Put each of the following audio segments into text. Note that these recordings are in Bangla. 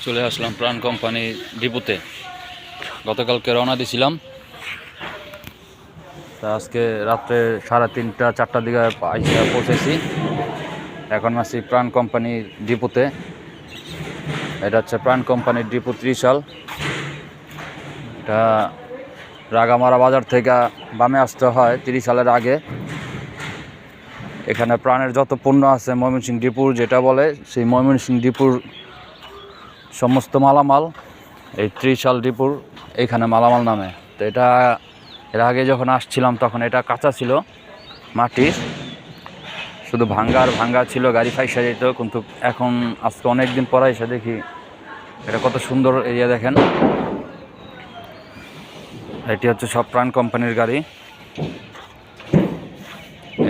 চলে আসলাম প্রাণ কোম্পানি ডিপোতে। গতকালকে রওনা দিয়েছিলাম, তা আজকে রাত্রে 3:30-4টার দিকে পৌঁছেছি। এখন আছি প্রাণ কোম্পানির ডিপোতে। এটা হচ্ছে প্রাণ কোম্পানির ডিপো ত্রিশাল। এটা রাগামারা বাজার থেকে বামে আসতে হয় 30 সালের আগে। এখানে প্রাণের যত পণ্য আছে ময়মনসিংহ ডিপোর যেটা বলে, সেই ময়মনসিংহ ডিপোর সমস্ত মালামাল এই ত্রিশাল ডিপোর এইখানে মালামাল নামে। তো এটা এর আগে যখন আসছিলাম তখন এটা কাঁচা ছিল, মাটির, শুধু ভাঙ্গা ছিল, গাড়ি ফাইসা যেত। কিন্তু এখন আজকে অনেক দিন পরে এসে দেখি এটা কত সুন্দর এরিয়া। দেখেন, এটি হচ্ছে সব প্রাণ কোম্পানির গাড়ি।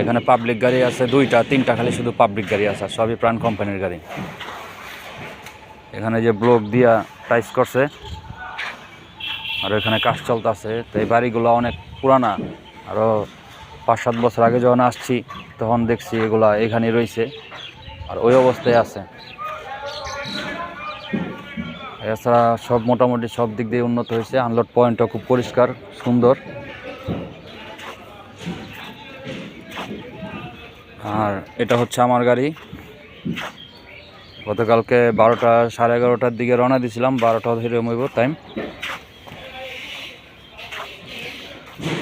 এখানে পাবলিক গাড়ি আছে 2টা-3টা, খালি শুধু পাবলিক গাড়ি আছে, সবই প্রাণ কোম্পানির গাড়ি। এখানে যে ব্লক দিয়া টাইস করছে আর এখানে কাজ চলতেছে। তো এই বাড়িগুলো অনেক পুরানা, আরও 5-7 বছর আগে যখন আসছি তখন দেখছি এগুলা এখানেই রয়েছে আর ওই অবস্থায় আছে। এছাড়া সব মোটামুটি সব দিক দিয়ে উন্নত হয়েছে। আনলোড পয়েন্টও খুব পরিষ্কার সুন্দর। আর এটা হচ্ছে আমার গাড়ি। গতকালকে 11:30 দিকে রওনা দিয়েছিলাম, 12টা ধরে মইব টাইম।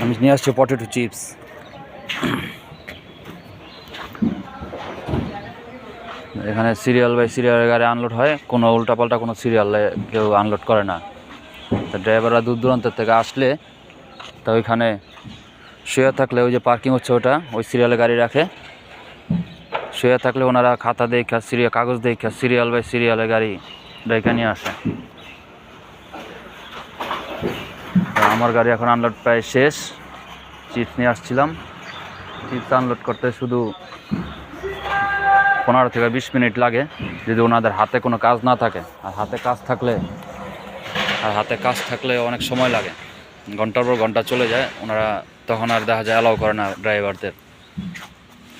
আমি নিয়ে আসছি পটেটো চিপস। এখানে সিরিয়াল বাই সিরিয়ালের গাড়ি আনলোড হয়, কোনো উল্টাপাল্টা কোনো সিরিয়ালে কেউ আনলোড করে না। তা ড্রাইভাররা দূর দূরান্তের থেকে আসলে তা ওইখানে শুয়ে থাকলে, ওই যে পার্কিং হচ্ছে ওটা, ওই সিরিয়ালে গাড়ি রাখে। শুয়ে থাকলে ওনারা খাতা দেখা কাগজ দেখা সিরিয়াল বাই সিরিয়ালে গাড়ি রেখে নিয়ে আসে। আমার গাড়ি এখন আনলোড প্রায় শেষ। চিপস নিয়ে আসছিলাম, চিপস আনলোড করতে শুধু 15 থেকে 20 মিনিট লাগে, যদি ওনাদের হাতে কোনো কাজ না থাকে। আর হাতে কাজ থাকলে অনেক সময় লাগে, ঘন্টার পর ঘন্টা চলে যায়। ওনারা তখন আর দেখা যায় অ্যালাউ করে না ড্রাইভারদের।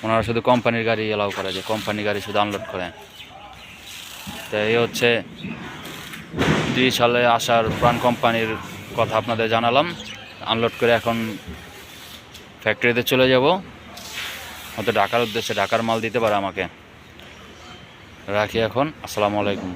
ওনারা শুধু কোম্পানির গাড়ি অ্যালাউ করে, যে কোম্পানি গাড়ি শুধু আনলোড করে। তো এই হচ্ছে 30 সালে আসার প্রাণ কোম্পানির কথা আপনাদের জানালাম। আনলোড করে এখন ফ্যাক্টরিতে চলে যাব, হয়তো ঢাকার উদ্দেশ্যে। ঢাকার মাল দিতে পারে আমাকে। রাখি এখন। আসসালামু আলাইকুম।